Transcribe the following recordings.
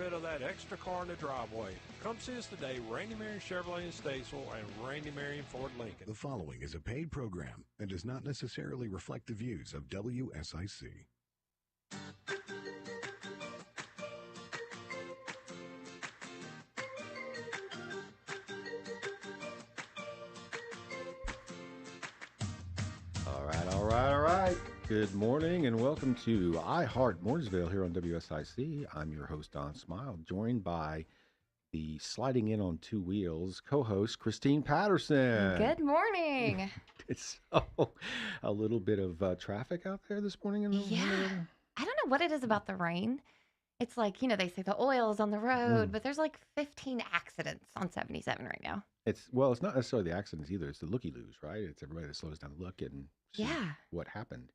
rid of that extra car in the driveway. Come see us today, Randy Marion Chevrolet in Statesville and Randy Marion Ford Lincoln. The following is a paid program and does not necessarily reflect the views of WSIC. All right. Good morning and welcome to Heart Mooresville here on WSIC. I'm your host, Don Smyle, joined by the sliding in on two wheels co-host, Christine Patterson. Good morning. It's a little bit of traffic out there this morning. I don't know what it is about the rain. It's like, they say the oil is on the road, but there's like 15 accidents on 77 right now. It's not necessarily the accidents either. It's the looky-loos, right? It's everybody that slows down to look and see what happened.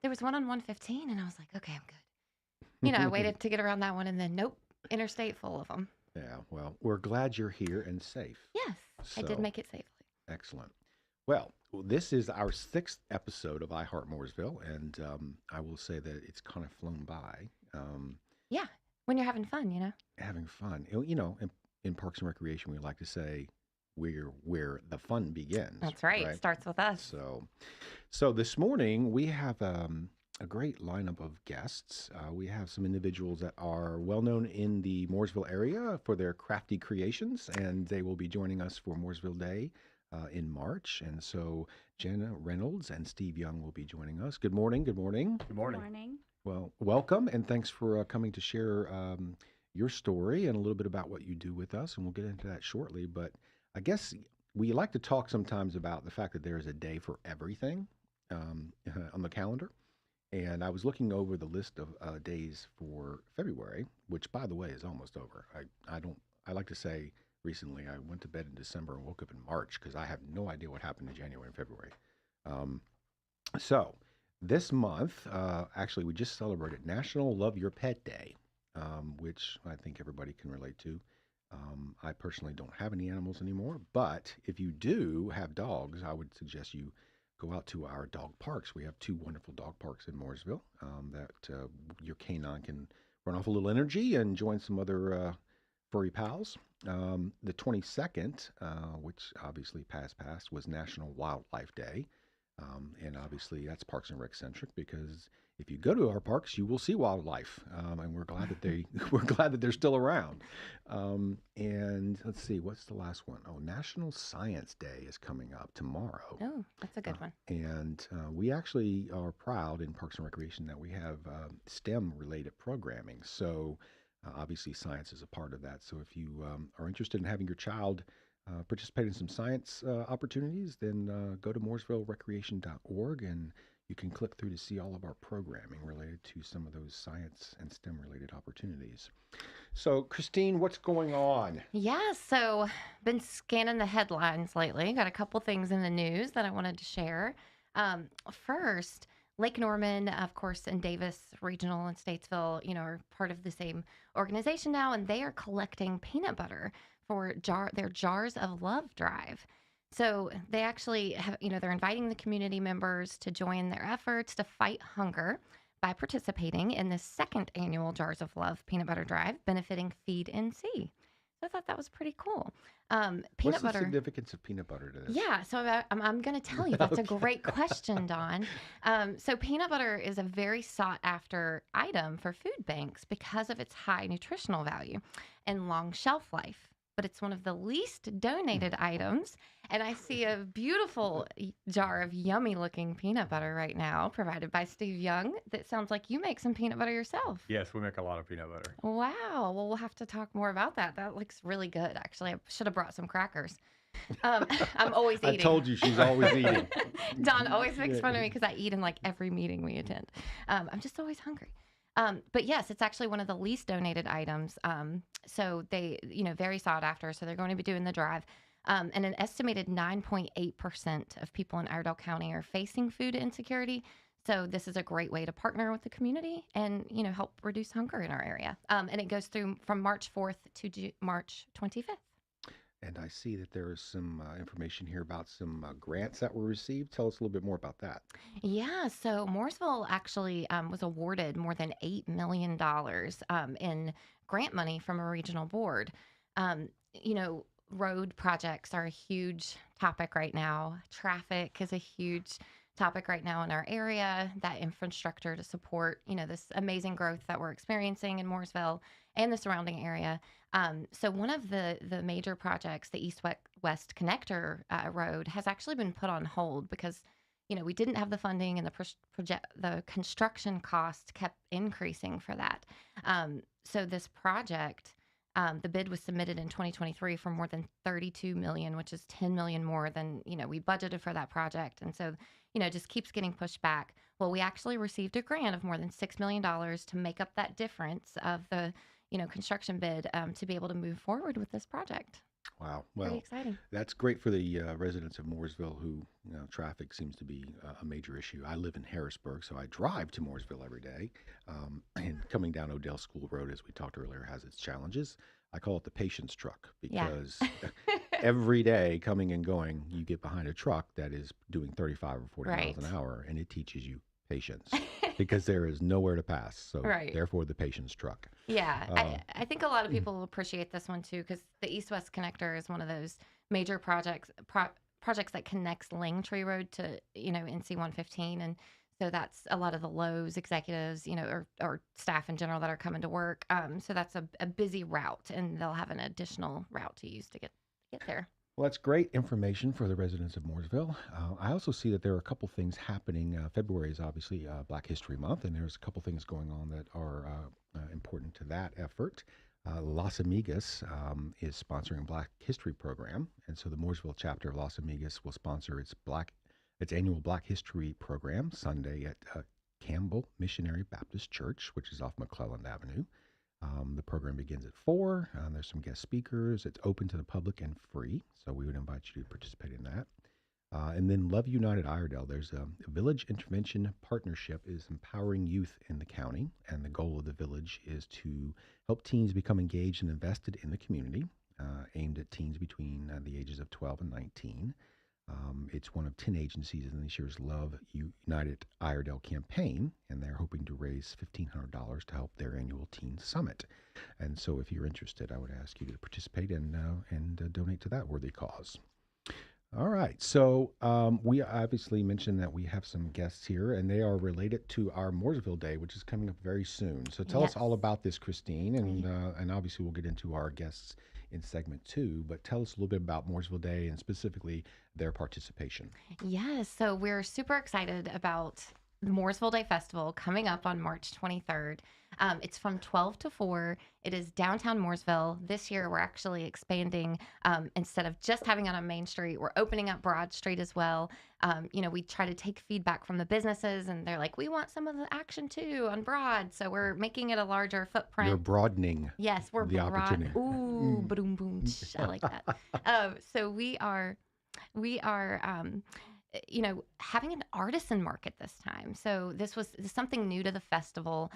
There was one on 115, and I was like, okay, I'm good. I waited to get around that one, and then nope, interstate full of them. Yeah, well, we're glad you're here and safe. Yes, I did make it safely. Excellent. Well, this is our 6th episode of Heart Mooresville, and I will say that it's kind of flown by. Yeah, when you're having fun, Having fun. In Parks and Recreation, we like to say where the fun begins. That's right. It starts with us. So this morning we have a great lineup of guests. We have some individuals that are well known in the Mooresville area for their crafty creations, and they will be joining us for Mooresville Day in March. And so Jenn Reynolds and Steve Young will be joining us. Good morning. Good morning. Good morning. Good morning. Well, welcome, and thanks for coming to share your story and a little bit about what you do with us, and we'll get into that shortly. But I guess we like to talk sometimes about the fact that there is a day for everything on the calendar. And I was looking over the list of days for February, which, by the way, is almost over. I like to say recently I went to bed in December and woke up in March because I have no idea what happened in January and February. So this month, actually, we just celebrated National Love Your Pet Day, which I think everybody can relate to. I personally don't have any animals anymore, but if you do have dogs, I would suggest you go out to our dog parks. We have 2 wonderful dog parks in Mooresville that your canine can run off a little energy and join some other furry pals. The 22nd, which obviously past, was National Wildlife Day. And obviously that's Parks and Rec centric because if you go to our parks, you will see wildlife, and we're glad that they're still around. And let's see, what's the last one? Oh, National Science Day is coming up tomorrow. Oh, that's a good one. And we actually are proud in Parks and Recreation that we have STEM related programming. So obviously science is a part of that. So if you are interested in having your child participate in some science opportunities, then go to mooresvillerecreation.org and you can click through to see all of our programming related to some of those science and STEM related opportunities. So Christine, what's going on? Yeah, so been scanning the headlines lately. Got a couple things in the news that I wanted to share. First, Lake Norman, of course, and Davis Regional and Statesville, are part of the same organization now, and they are collecting peanut butter for their Jars of Love drive. So they actually have, they're inviting the community members to join their efforts to fight hunger by participating in the 2nd annual Jars of Love peanut butter drive benefiting Feed NC. So I thought that was pretty cool. What's the significance of peanut butter to this? Yeah, so I'm going to tell you. That's a great question, Don. So peanut butter is a very sought after item for food banks because of its high nutritional value and long shelf life. But it's one of the least donated items. And I see a beautiful jar of yummy looking peanut butter right now provided by Steve Young. That sounds like you make some peanut butter yourself. Yes, we make a lot of peanut butter. Wow. Well, we'll have to talk more about that. That looks really good, actually. I should have brought some crackers. I'm always eating. I told you she's always eating. Don always makes fun of me because I eat in like every meeting we attend. I'm just always hungry. But yes, it's actually one of the least donated items. So they, very sought after. So they're going to be doing the drive. And an estimated 9.8% of people in Iredell County are facing food insecurity. So this is a great way to partner with the community and, help reduce hunger in our area. And it goes through from March 4th to March 25th. And I see that there is some information here about some grants that were received. Tell us a little bit more about that. Yeah, so Mooresville actually was awarded more than $8 million in grant money from a regional board. Um, you know, road projects are a huge topic right now. Traffic is a huge topic right now in our area. That infrastructure to support, this amazing growth that we're experiencing in Mooresville and the surrounding area. So one of the major projects, the East-West Connector Road, has actually been put on hold because we didn't have the funding, and the construction cost kept increasing for that. So this project, the bid was submitted in 2023 for more than 32 million, which is 10 million more than we budgeted for that project, and so just keeps getting pushed back. Well, we actually received a grant of more than $6 million to make up that difference of the construction bid, to be able to move forward with this project. Wow. Pretty Well, exciting. that's great for the residents of Mooresville who, traffic seems to be a major issue. I live in Harrisburg, so I drive to Mooresville every day. And coming down Odell School Road, as we talked earlier, has its challenges. I call it the patience truck because every day coming and going, you get behind a truck that is doing 35 or 40 miles an hour, and it teaches you patience because there is nowhere to pass. So therefore, the patience truck. Yeah, I think a lot of people will appreciate this one too, because the East-West Connector is one of those major projects that connects Langtree Road to NC 115, and so that's a lot of the Lowe's executives, or staff in general that are coming to work. So that's a busy route, and they'll have an additional route to use to get there. Well, that's great information for the residents of Mooresville. I also see that there are a couple things happening. February is obviously Black History Month, and there's a couple things going on that are important to that effort. Las Amigas is sponsoring a Black History program, and so the Mooresville chapter of Las Amigas will sponsor its annual Black History program Sunday at Campbell Missionary Baptist Church, which is off McClelland Avenue. The program begins at 4. There's some guest speakers. It's open to the public and free, so we would invite you to participate in that. And then Love United Iredell, there's a Village Intervention Partnership is empowering youth in the county, and the goal of the village is to help teens become engaged and invested in the community, aimed at teens between the ages of 12 and 19. It's one of 10 agencies in this year's Love United Iredell campaign, and they're hoping to raise $1,500 to help their annual Teen Summit. And so if you're interested, I would ask you to participate and donate to that worthy cause. All right. So we obviously mentioned that we have some guests here, and they are related to our Mooresville Day, which is coming up very soon. So tell us all about this, Christine, and obviously we'll get into our guests in segment 2, but tell us a little bit about Mooresville Day and specifically their participation. Yes, so we're super excited about the Mooresville Day Festival coming up on March 23rd. It's from 12 to 4. It is downtown Mooresville. This year, we're actually expanding. Instead of just having it on Main Street, we're opening up Broad Street as well. We try to take feedback from the businesses, and they're like, we want some of the action too on Broad. So we're making it a larger footprint. You're broadening. Yes, we're the opportunity. Ooh, boom, boom. I like that. So we are having an artisan market this time. So this is something new to the festival.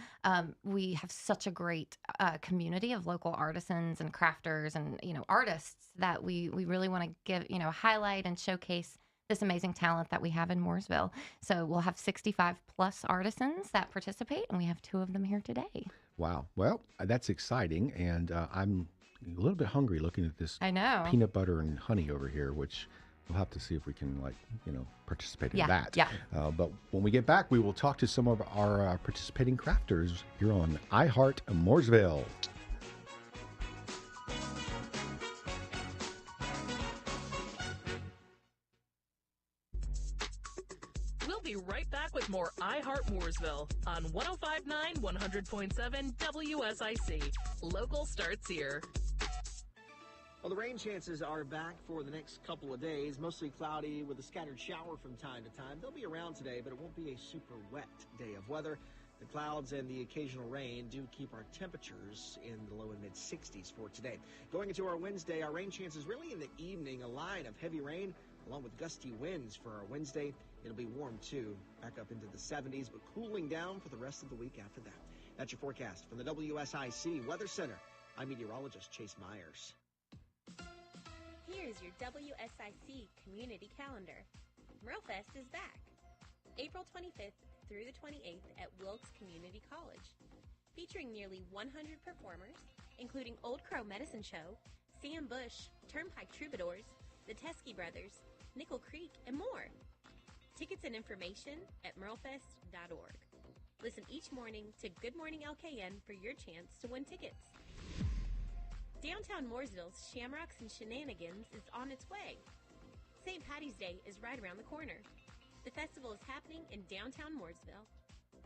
We have such a great community of local artisans and crafters and, artists that we really want to give, highlight and showcase this amazing talent that we have in Mooresville. So we'll have 65 plus artisans that participate, and we have 2 of them here today. Wow. Well, that's exciting. And I'm a little bit hungry looking at this peanut butter and honey over here, which we'll have to see if we can, participate in that. Yeah. But when we get back, we will talk to some of our participating crafters here on Heart Mooresville. We'll be right back with more Heart Mooresville on 105.9, 100.7 WSIC. Local starts here. Well, the rain chances are back for the next couple of days, mostly cloudy with a scattered shower from time to time. They'll be around today, but it won't be a super wet day of weather. The clouds and the occasional rain do keep our temperatures in the low and mid 60s for today. Going into our Wednesday, our rain chances really in the evening, a line of heavy rain along with gusty winds for our Wednesday. It'll be warm too, back up into the 70s, but cooling down for the rest of the week after that. That's your forecast from the WSIC Weather Center. I'm meteorologist Chase Myers. Here's your WSIC community calendar. MuralFest is back. April 25th through the 28th at Wilkes Community College. Featuring nearly 100 performers, including Old Crow Medicine Show, Sam Bush, Turnpike Troubadours, the Teskey Brothers, Nickel Creek, and more. Tickets and information at muralfest.org. Listen each morning to Good Morning LKN for your chance to win tickets. Downtown Mooresville's Shamrocks and Shenanigans is on its way. St. Patty's Day is right around the corner. The festival is happening in downtown Mooresville.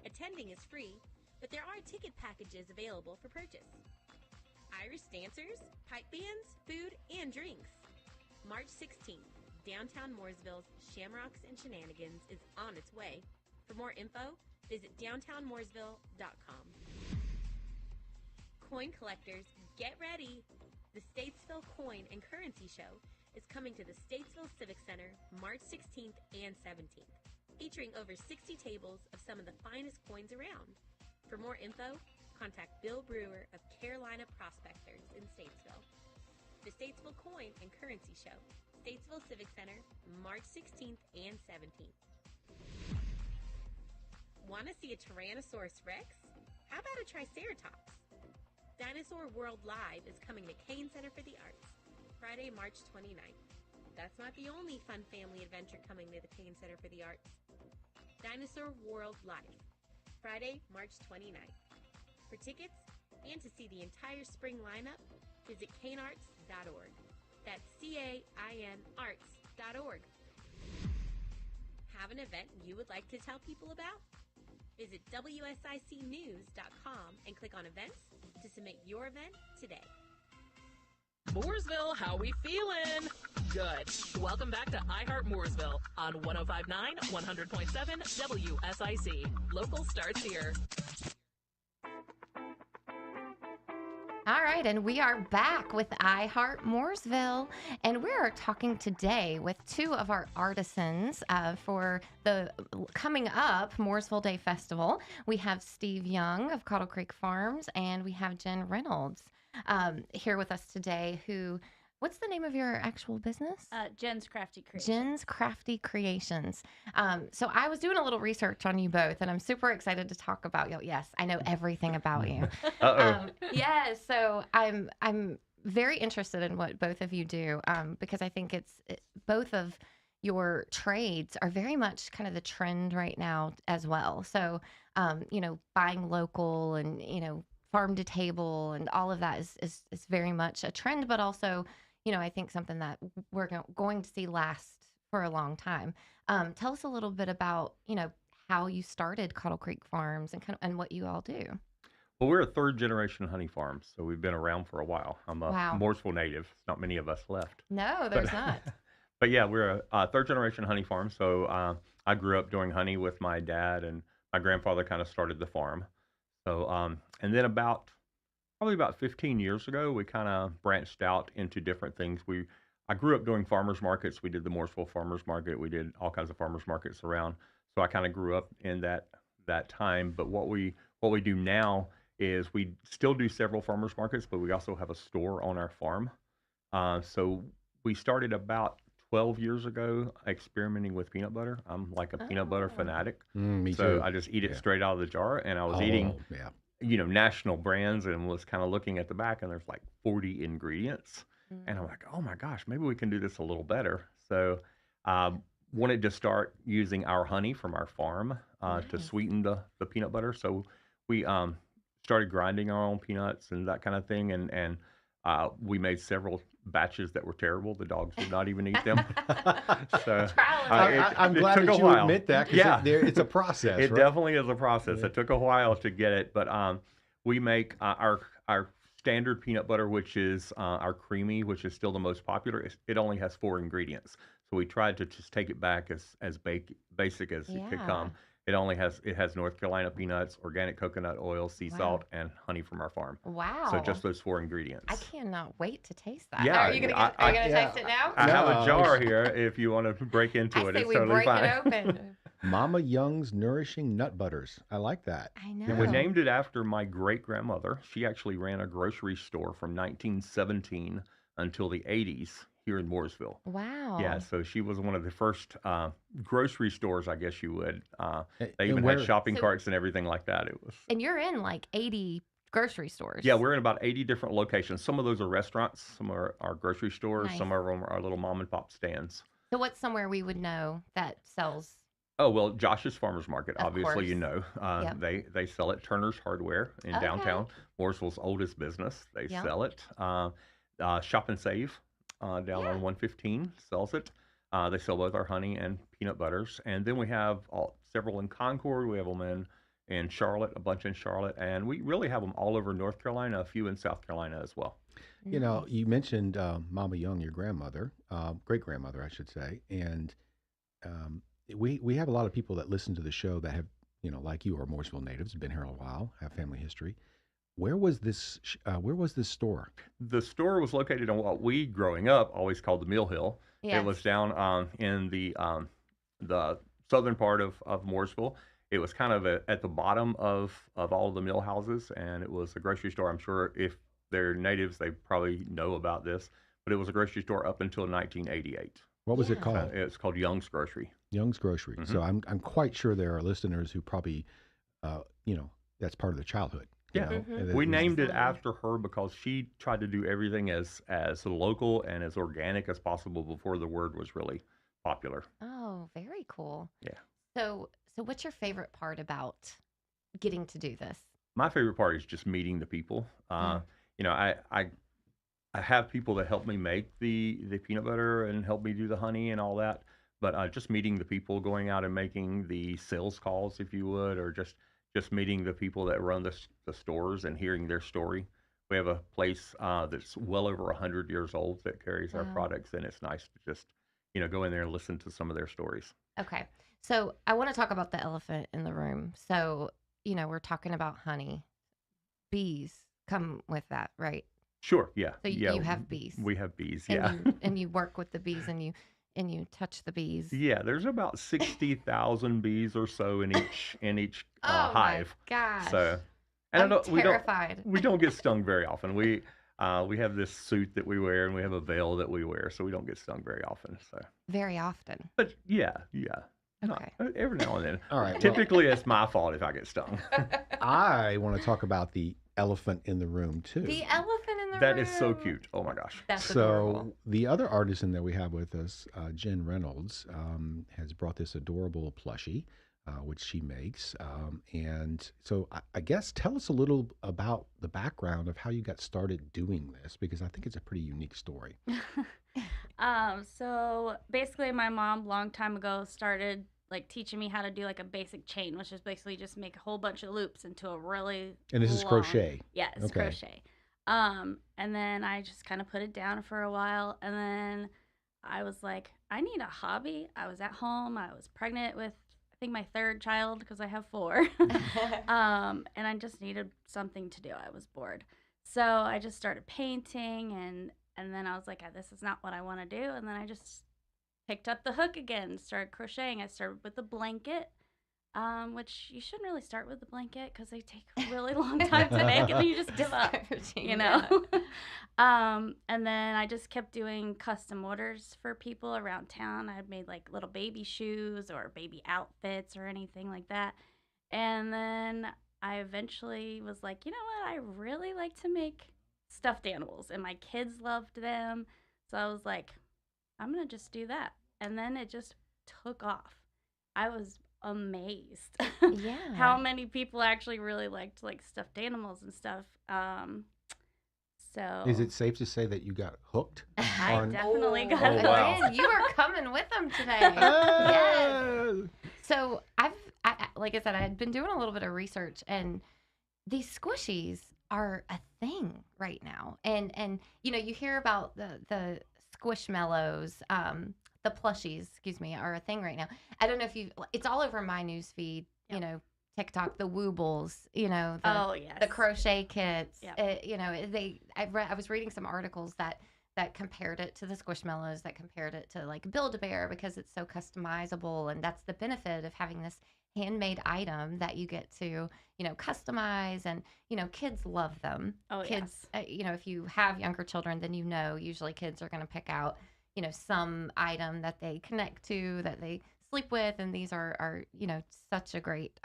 Attending is free, but there are ticket packages available for purchase. Irish dancers, pipe bands, food, and drinks. March 16th, downtown Mooresville's Shamrocks and Shenanigans is on its way. For more info, visit downtownmooresville.com. Coin collectors, get ready! The Statesville Coin and Currency Show is coming to the Statesville Civic Center March 16th and 17th, featuring over 60 tables of some of the finest coins around. For more info, contact Bill Brewer of Carolina Prospectors in Statesville. The Statesville Coin and Currency Show, Statesville Civic Center, March 16th and 17th. Want to see a Tyrannosaurus Rex? How about a Triceratops? Dinosaur World Live is coming to Kane Center for the Arts, Friday, March 29th. That's not the only fun family adventure coming to the Kane Center for the Arts. Dinosaur World Live, Friday, March 29th. For tickets and to see the entire spring lineup, visit canearts.org. That's CAIN arts.org. Have an event you would like to tell people about? Visit WSICnews.com and click on events to submit your event today. Mooresville, how we feeling? Good. Welcome back to Heart Mooresville on 105.9, 100.7 WSIC. Local starts here. All right, and we are back with Heart Mooresville, and we're talking today with two of our artisans for the coming up Mooresville Day Festival. We have Steve Young of Cottle Creek Farms, and we have Jenn Reynolds here with us today, what's the name of your actual business? Jenn's Crafty Creations. Jenn's Crafty Creations. So I was doing a little research on you both, and I'm super excited to talk about you. Yes, I know everything about you. Yeah, so I'm very interested in what both of you do because I think both of your trades are very much kind of the trend right now as well. So, buying local and, farm to table and all of that is very much a trend, but also I think something that we're going to see last for a long time. Tell us a little bit about, how you started Cottle Creek Farms and what you all do. Well, we're a third generation honey farm, so we've been around for a while. I'm a Mooresville native. Not many of us left. No, there's not. But yeah, we're a third generation honey farm. So I grew up doing honey with my dad, and my grandfather kind of started the farm. So and then probably about 15 years ago, we kind of branched out into different things. I grew up doing farmers markets. We did the Mooresville Farmers Market. We did all kinds of farmers markets around. So I kind of grew up in that time. But what we do now is we still do several farmers markets, but we also have a store on our farm. So we started about 12 years ago experimenting with peanut butter. I'm like a peanut butter fanatic. Me so too. I just eat it straight out of the jar, and I was eating national brands and was kind of looking at the back, and there's like 40 ingredients. And I'm like, oh my gosh, maybe we can do this a little better. So wanted to start using our honey from our farm to sweeten the peanut butter. So we started grinding our own peanuts and that kind of thing. And we made several batches that were terrible. The dogs would not even eat them. So I'm glad that you admit that, because it's a process. It definitely is a process. Yeah. It took a while to get it, but we make our standard peanut butter, which is our creamy, which is still the most popular. It only has 4 ingredients. So we tried to just take it back as basic as it could come. It has North Carolina peanuts, organic coconut oil, sea salt, and honey from our farm. Wow. So just those 4 ingredients. I cannot wait to taste that. Yeah. Are you going to taste it now? I have a jar here if you want to break into it. I say it's we totally break fine. it open. Mama Young's Nourishing Nut Butters. I like that. I know. And we named it after my great-grandmother. She actually ran a grocery store from 1917 until the 80s here in Mooresville. Wow. Yeah, so she was one of the first grocery stores, I guess you would. They And even where- had shopping So- carts and everything like that. It was. And you're in like 80 grocery stores. Yeah, we're in about 80 different locations. Some of those are restaurants, some are grocery stores, Nice. some of them are little mom and pop stands. So what's somewhere we would know that sells? Oh, well, Josh's Farmers Market, Of obviously, you course. know. Yep. They sell at Turner's Hardware in Okay. downtown. Mooresville's oldest business. They Yep. sell it. Shop and Save down Yeah. on 115 sells it. They sell both our honey and peanut butters. And then we have several in Concord. We have them in Charlotte, a bunch in Charlotte. And we really have them all over North Carolina, a few in South Carolina as well. You know, Nice. you mentioned Mama Young, your grandmother, great grandmother, I should say, and we have a lot of people that listen to the show that have, you know, like you, are Mooresville natives, been here a while, have family history. Where was this store? The store was located on what we, growing up, always called the Mill Hill. Yes. It was down in the southern part of Mooresville. It was kind of at the bottom of all the mill houses, and it was a grocery store. I'm sure if they're natives, they probably know about this, but it was a grocery store up until 1988. What was it Yeah. called? It's called Young's Grocery. Young's Grocery. Mhm. So I'm quite sure there are listeners who probably, you know, that's part of their childhood. you Yeah. know, Mhm. and We it- named it Absolutely. after her because she tried to do everything as local and as organic as possible before the word was really popular. Oh, very cool. Yeah. So what's your favorite part about getting to do this? My favorite part is just meeting the people. You know, I have people that help me make the peanut butter and help me do the honey and all that. But just meeting the people, going out and making the sales calls, if you would, or just meeting the people that run the stores and hearing their story. We have a place that's well over 100 years old that carries our Wow. products, and it's nice to just, you know, go in there and listen to some of their stories. Okay. So I want to talk about the elephant in the room. So, you know, we're talking about honey. Bees come with that, right? Sure, yeah. So yeah, you have bees. We have bees, And yeah. and you work with the bees and you touch the bees. Yeah, there's about 60,000 bees or so in each Oh hive. my gosh. So, I'm we terrified. don't get stung very often. We have this suit that we wear and we have a veil that we wear, so we don't get stung very often. So, Very often. but yeah. No, Okay. every now and then. All right. Well, Typically, it's my fault if I get stung. I want to talk about the elephant in the room too. The elephant in the room. That is so cute. Oh my gosh. That's So adorable. the other artisan that we have with us, Jenn Reynolds, has brought this adorable plushie, which she makes. And so I guess tell us a little about the background of how you got started doing this, because I think it's a pretty unique story. So basically my mom long time ago started like teaching me how to do like a basic chain, which is basically just make a whole bunch of loops into a really And this is long- crochet. Yeah, it's Okay. crochet. And then I just kind of put it down for a while, and then I was like, I need a hobby. I was at home. I was pregnant with I think my third child because I have 4. And I just needed something to do. I was bored. So I just started painting, and then I was like, this is not what I want to do. And then I just picked up the hook again, started crocheting. I started with the blanket, which you shouldn't really start with the blanket because they take a really long time to make, and then you just give up, Discouraging, you know? And then I just kept doing custom orders for people around town. I had made like little baby shoes or baby outfits or anything like that. And then I eventually was like, you know what? I really like to make stuffed animals, and my kids loved them. So I was like, I'm going to just do that. And then it just took off. I was amazed Yeah. how many people actually really liked like stuffed animals and stuff. So Is it safe to say that you got hooked? I on- definitely got Oh, it. wow. Lynn, you are coming with them today. Yes. So I like I said, I had been doing a little bit of research, and these squishies are a thing right now. And you know, you hear about the squishmallows, the plushies, excuse me, are a thing right now. I don't know if it's all over my news feed, you Yep. know, TikTok, the Woobles, you know, Oh yes. the crochet kits. Yep. You know, I was reading some articles that compared it to the Squishmallows, that compared it to like Build-A-Bear because it's so customizable, and that's the benefit of having this handmade item that you get to, you know, customize, and you know, kids love them. Oh Kids, you know, if you have younger children, then you know usually kids are going to pick out, some item that they connect to, that they sleep with, and these are such a great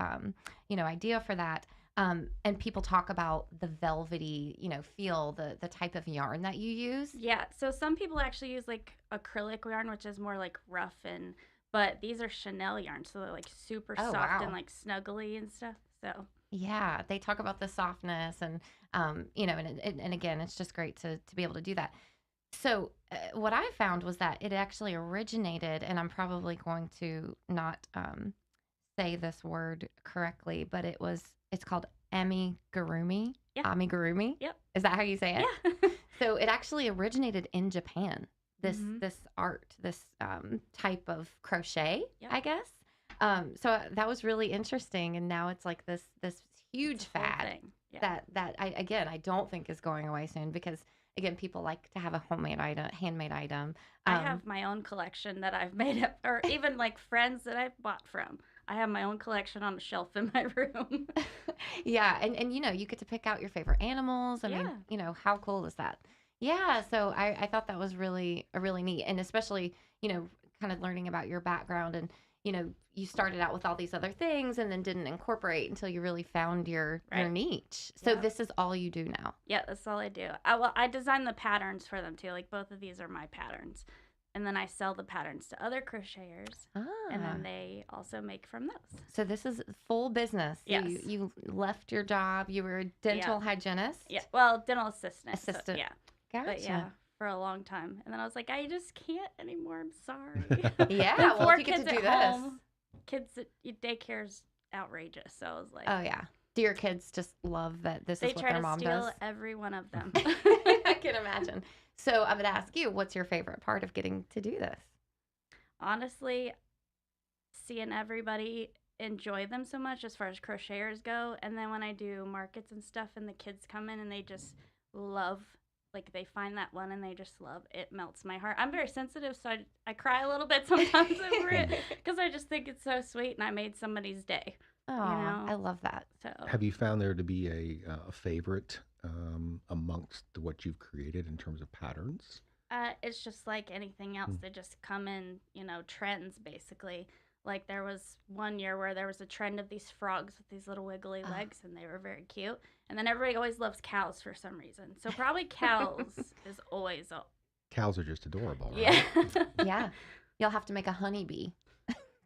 idea for that. And people talk about the velvety, feel, the type of yarn that you use. Yeah, so some people actually use like acrylic yarn, which is more like rough, but these are Chanel yarn, so they're like super Oh, soft wow. and like snuggly and stuff. So Yeah, they talk about the softness and and again, it's just great to be able to do that. So what I found was that it actually originated, and I'm probably going to not say this word correctly, but it's called amigurumi. Yeah. Amigurumi. Yep. Is that how you say it? yeah. So it actually originated in Japan. This Mhm. this art, this type of crochet, Yep. I guess. So that was really interesting, and now it's like this huge It's a whole fad thing. Yeah. that I don't think is going away soon, because again, people like to have a handmade item. I have my own collection that I've made up, or even like friends that I've bought from. I have my own collection on a shelf in my room. Yeah, and you get to pick out your favorite animals. I mean, how cool is that? Yeah, so I thought that was really neat, and especially, kind of learning about your background, and you started out with all these other things and then didn't incorporate until you really found your Right. niche. So Yeah. this is all you do now. Yeah, that's all I do. I design the patterns for them too. Like both of these are my patterns. And then I sell the patterns to other crocheters. And then they also make from those. So this is full business. Yes. You left your job. You were a dental hygienist. Yeah. Well, dental assistant. so, Assistant. yeah. Gotcha. But yeah, for a long time. And then I was like, I just can't anymore. I'm sorry. Yeah. And Well, 4 if you get kids to do at this. home. Kids at daycare's outrageous. So I was like, Oh yeah. Do your kids just love that this they is what try their to mom steal does? every one of them. I can imagine. So I'm going to ask you, what's your favorite part of getting to do this? Honestly, seeing everybody enjoy them so much as far as crocheters go, and then when I do markets and stuff and the kids come in and they just love, like they find that one and they just love it, melts my heart. I'm very sensitive, so I cry a little bit sometimes over it because I just think it's so sweet and I made somebody's day. Oh, know? I love that. So Have you found there to be a favorite amongst what you've created in terms of patterns? it's just like anything else. They just come in, trends basically. Like there was one year where there was a trend of these frogs with these little wiggly legs, and they were very cute. And then everybody always loves cows for some reason. So probably cows is always Cows are just adorable, right? yeah. Yeah. You'll have to make a honeybee.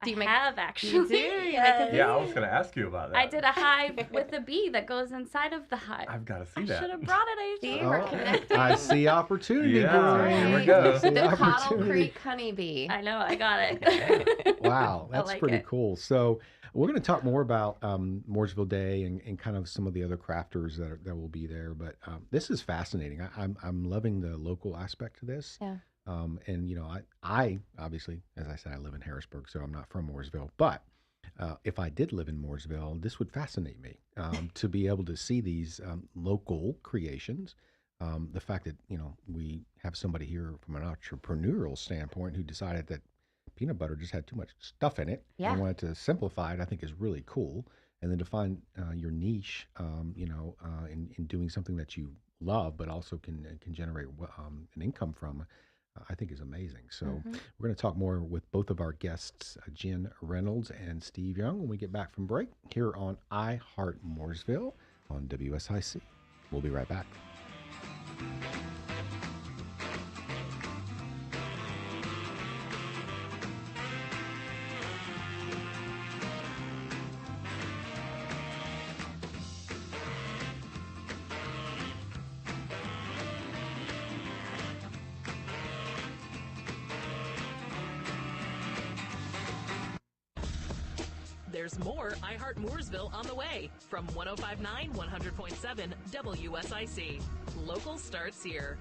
Do you I make? have actually. You do? You make a Yes. bee? Yeah, I was going to ask you about that. I did a hive with a bee that goes inside of the hive. I've got to see I that. should have brought it. I See, should've we're brought it. connected. I see opportunity. Yeah, Brian. here we go. I see The Cottle opportunity. Creek honeybee. I know, I got it. Wow, I that's like pretty it. cool. So we're going to talk more about Mooresville Day and kind of some of the other crafters that will be there. But this is fascinating. I'm loving the local aspect to this. Yeah. And I obviously, as I said, I live in Harrisburg, so I'm not from Mooresville. But if I did live in Mooresville, this would fascinate me to be able to see these local creations. The fact that we have somebody here from an entrepreneurial standpoint who decided that peanut butter just had too much stuff in it Yeah. and wanted to simplify it, I think is really cool. And then to find your niche, in doing something that you love, but also can generate an income from, I think is amazing. So we're going to talk more with both of our guests, Jenn Reynolds and Steve Young, when we get back from break here on I Heart Mooresville on WSIC. We'll be right back. There's more I Heart Mooresville on the way from 105.9 100.7 WSIC. Local starts here.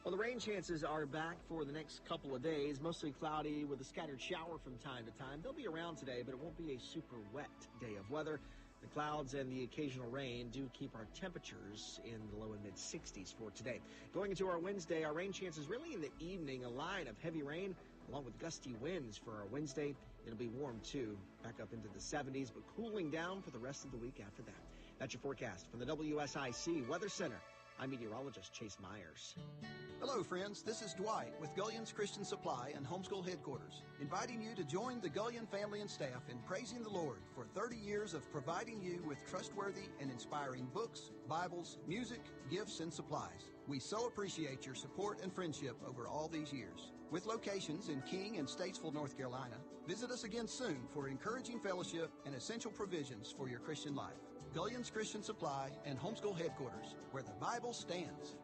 Well, the rain chances are back for the next couple of days, mostly cloudy with a scattered shower from time to time. They'll be around today, but it won't be a super wet day of weather. The clouds and the occasional rain do keep our temperatures in the low and mid 60s for today. Going into our Wednesday, our rain chances really in the evening, a line of heavy rain along with gusty winds for our Wednesday. It'll be warm too, back up into the 70s, but cooling down for the rest of the week after that. That's your forecast from the WSIC Weather Center. I'm meteorologist Chase Myers. Hello, friends. This is Dwight with Gullion's Christian Supply and Homeschool Headquarters, inviting you to join the Gullion family and staff in praising the Lord for 30 years of providing you with trustworthy and inspiring books, Bibles, music, gifts, and supplies. We so appreciate your support and friendship over all these years. With locations in King and Statesville, North Carolina, visit us again soon for encouraging fellowship and essential provisions for your Christian life. Gullion's Christian Supply and Homeschool Headquarters, where the Bible stands.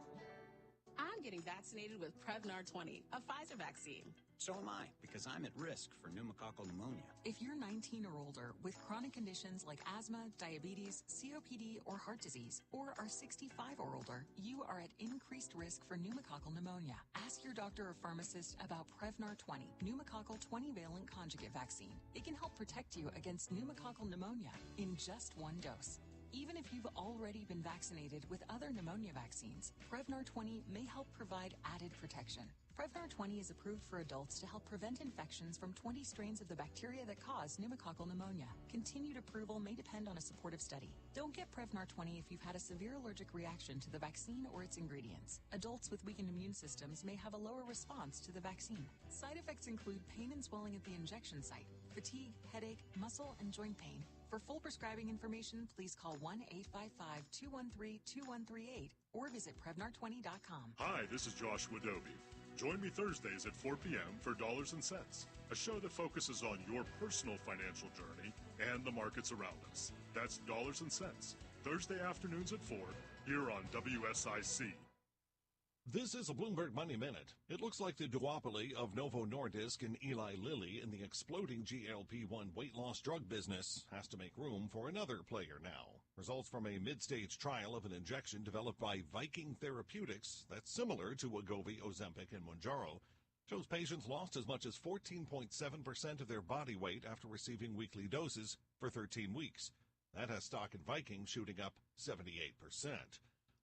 I'm getting vaccinated with Prevnar 20, a Pfizer vaccine. So am I, because I'm at risk for pneumococcal pneumonia. If you're 19 or older with chronic conditions like asthma, diabetes, COPD, or heart disease, or are 65 or older, you are at increased risk for pneumococcal pneumonia. Ask your doctor or pharmacist about Prevnar 20, pneumococcal 20-valent conjugate vaccine. It can help protect you against pneumococcal pneumonia in just one dose. Even if you've already been vaccinated with other pneumonia vaccines, Prevnar 20 may help provide added protection. Prevnar 20 is approved for adults to help prevent infections from 20 strains of the bacteria that cause pneumococcal pneumonia. Continued approval may depend on a supportive study. Don't get Prevnar 20 if you've had a severe allergic reaction to the vaccine or its ingredients. Adults with weakened immune systems may have a lower response to the vaccine. Side effects include pain and swelling at the injection site, fatigue, headache, muscle, and joint pain. For full prescribing information, please call 1-855-213-2138 or visit Prevnar20.com. Hi, this is Joshua Dobie. Join me Thursdays at 4 p.m. for Dollars and Cents, a show that focuses on your personal financial journey and the markets around us. That's Dollars and Cents, Thursday afternoons at 4, here on WSIC. This is a Bloomberg Money Minute. It looks like the duopoly of Novo Nordisk and Eli Lilly in the exploding GLP-1 weight loss drug business has to make room for another player now. Results from a mid-stage trial of an injection developed by Viking Therapeutics that's similar to Wegovy, Ozempic, and Mounjaro shows patients lost as much as 14.7% of their body weight after receiving weekly doses for 13 weeks. That has stock in Viking shooting up 78%.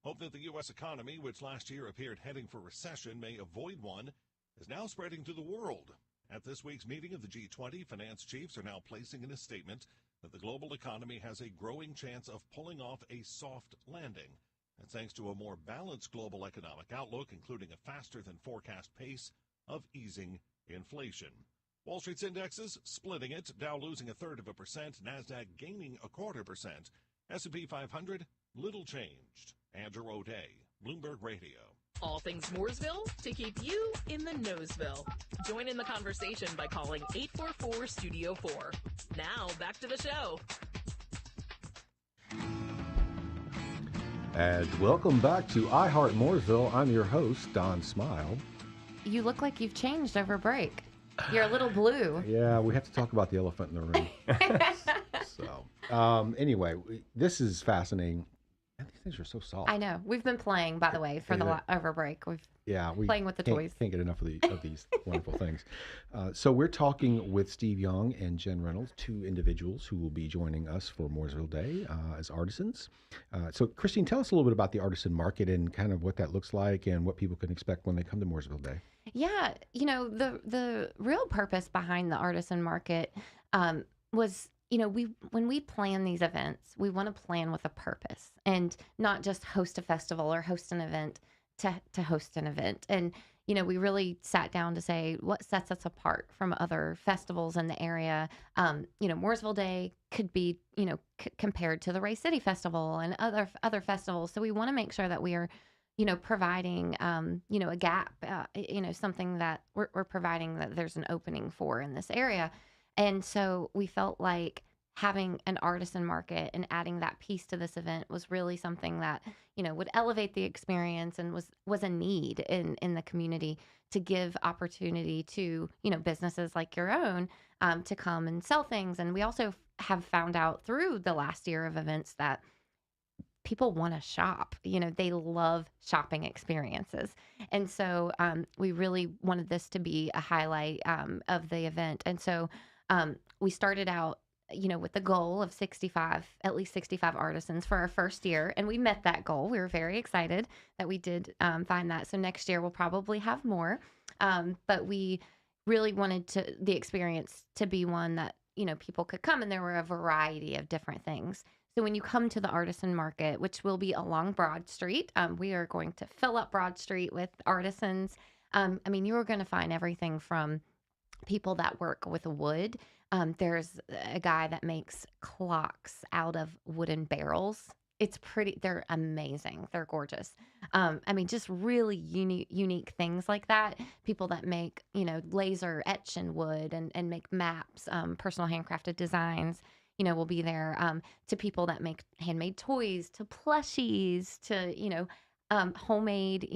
Hope that the U.S. economy, which last year appeared heading for recession, may avoid one, is now spreading to the world. At this week's meeting of the G20, finance chiefs are now placing in a statement that the global economy has a growing chance of pulling off a soft landing. That's thanks to a more balanced global economic outlook, including a faster than forecast pace of easing inflation. Wall Street's indexes splitting it, Dow losing 0.33%, NASDAQ gaining 0.25%, S&P 500 little changed. Andrew O'Day, Bloomberg Radio. All things Mooresville to keep you in the Noseville. Join in the conversation by calling 844-STUDIO-4. Now, back to the show. And welcome back to Heart Mooresville. I'm your host, Don Smyle. You look like you've changed over break. You're a little blue. Yeah, we have to talk about the elephant in the room. Anyway, this is fascinating. Man, these things are so soft. I know. We've been playing, by the way, for the over break. We've playing with the toys. Can't get enough of these wonderful things. So we're talking with Steve Young and Jenn Reynolds, two individuals who will be joining us for Mooresville Day as artisans. So Christine, tell us a little bit about the artisan market and kind of what that looks like and what people can expect when they come to Mooresville Day. Yeah, the real purpose behind the artisan market was, when we plan these events, we want to plan with a purpose and not just host a festival or host an event to host an event. And, we really sat down to say what sets us apart from other festivals in the area. Mooresville Day could be, compared to the Ray City Festival and other festivals. So we want to make sure that we are, providing, a gap, something that we're providing that there's an opening for in this area. And so we felt like having an artisan market and adding that piece to this event was really something that, would elevate the experience and was a need in the community to give opportunity to, businesses like your own to come and sell things. And we also have found out through the last year of events that people want to shop. They love shopping experiences. And so we really wanted this to be a highlight of the event. And so we started out, with the goal of at least 65 artisans for our first year. And we met that goal. We were very excited that we did find that. So next year we'll probably have more. But we really wanted the experience to be one that, people could come, and there were a variety of different things. So when you come to the artisan market, which will be along Broad Street, we are going to fill up Broad Street with artisans. I mean, you're going to find everything from people that work with wood. There's a guy that makes clocks out of wooden barrels. It's pretty, they're amazing. They're gorgeous. I mean, just really unique things like that. People that make, laser etch in wood and make maps, personal handcrafted designs, will be there. To people that make handmade toys, to plushies, to, homemade,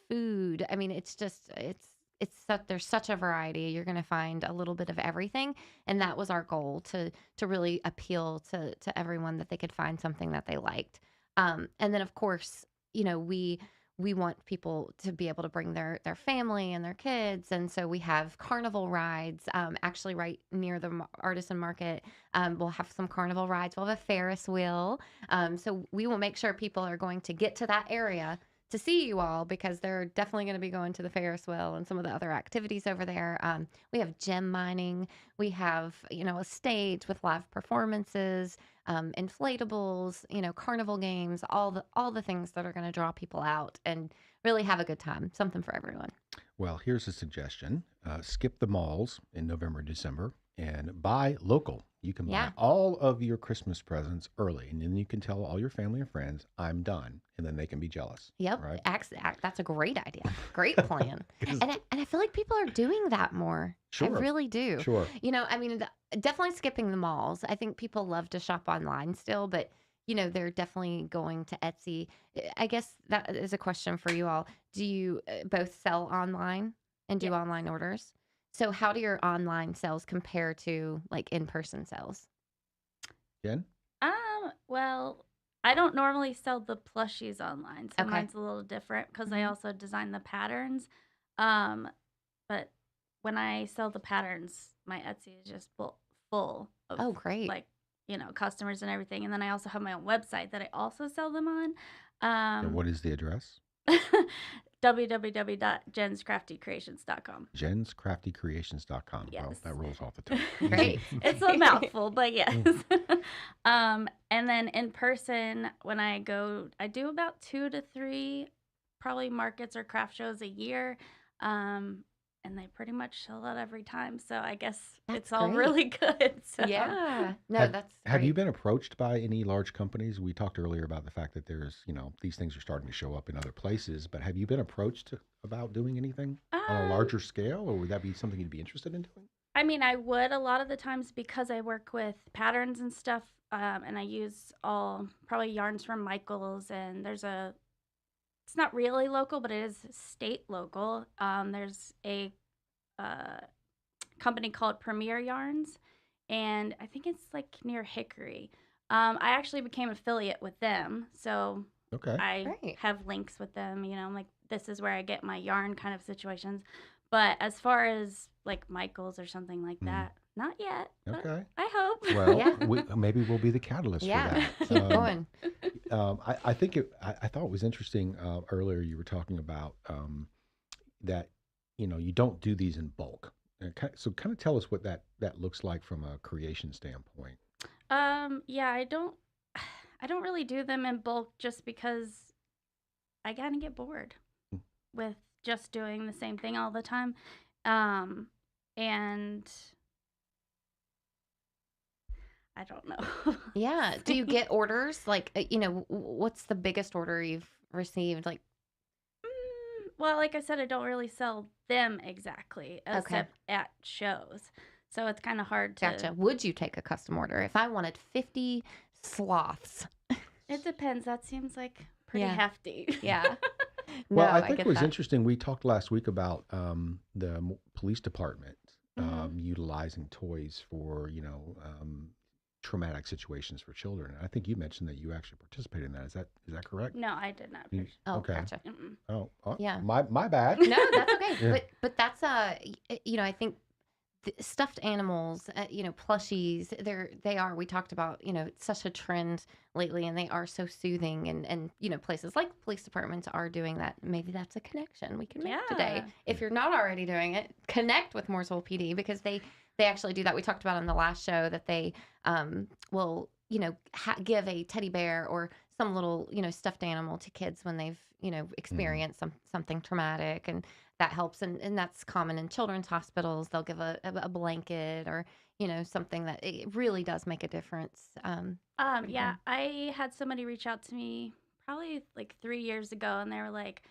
food. I mean, it's just, there's such a variety. You're going to find a little bit of everything. And that was our goal, to really appeal to everyone, that they could find something that they liked. And then of course, we want people to be able to bring their family and their kids. And so we have carnival rides, actually right near the artisan market. We'll have some carnival rides. We'll have a Ferris wheel. So we will make sure people are going to get to that area to see you all, because they're definitely going to be going to the Ferris wheel and some of the other activities over there. We have gem mining. We have, a stage with live performances, inflatables, carnival games, all the things that are going to draw people out and really have a good time. Something for everyone. Well, here's a suggestion. Skip the malls in November, December, and buy local. You can buy all of your Christmas presents early, and then you can tell all your family and friends, I'm done, and then they can be jealous. Yep. Right? That's a great idea. Great plan. and I feel like people are doing that more. Sure. I really do. Sure. I mean, definitely skipping the malls. I think people love to shop online still, but they're definitely going to Etsy. I guess that is a question for you all. Do you both sell online and do online orders? So how do your online sales compare to like in-person sales? Jen? Well, I don't normally sell the plushies online, so Okay. mine's a little different because I also design the patterns. But when I sell the patterns, my Etsy is just full of Oh, great. like, customers and everything. And then I also have my own website that I also sell them on. And what is the address? www.jenscraftycreations.com. jenscraftycreations.com. Yes. Well, that rolls off the tongue. Great. It's a mouthful, but yes. And then in person, when I go, I do about 2 to 3 probably markets or craft shows a year. And they pretty much sell out every time. So I guess it's all great. really good. So. Yeah. No, that's Have you great. been approached by any large companies? We talked earlier about the fact that there's, these things are starting to show up in other places, but have you been approached about doing anything on a larger scale, or would that be something you'd be interested in doing? I mean, I would a lot of the times because I work with patterns and stuff, and I use probably yarns from Michael's, and it's not really local, but it is state local. There's a company called Premier Yarns, and I think it's like near Hickory. I actually became affiliate with them, so Okay. I have links with them. Like this is where I get my yarn kind of situations. But as far as like Michael's or something like that, not yet. but Okay. I hope. Well, maybe we'll be the catalyst for that. Keep going. I think I thought it was interesting earlier you were talking about that, you don't do these in bulk. So kind of tell us what that looks like from a creation standpoint. Yeah, I don't really do them in bulk just because I kind of get bored with just doing the same thing all the time. And I don't know. Yeah. Do you get orders? Like, what's the biggest order you've received? Like, Well, like I said, I don't really sell them exactly, except at shows. So it's kind of hard to. gotcha. Would you take a custom order if I wanted 50 sloths? It depends. That seems like pretty Yeah. hefty. Yeah. Well, No, I I think get it was that. interesting. We talked last week about the police department utilizing toys for, traumatic situations for children. I think you mentioned that you actually participated in that. Is that correct? No, I did not. Oh, okay. gotcha. Oh, Yeah. My bad. No, that's okay. Yeah. But that's I think stuffed animals, plushies, they are. We talked about it's such a trend lately, and they are so soothing, and places like police departments are doing that. Maybe that's a connection we can make today. Yeah. If you're not already doing it, connect with Mooresville PD because they actually do that. We talked about on the last show that they will give a teddy bear or some little, stuffed animal to kids when they've, experienced something traumatic, and that helps. And that's common in children's hospitals. They'll give a blanket or, something that it really does make a difference. Yeah, I had somebody reach out to me probably like 3 years ago, and they were like,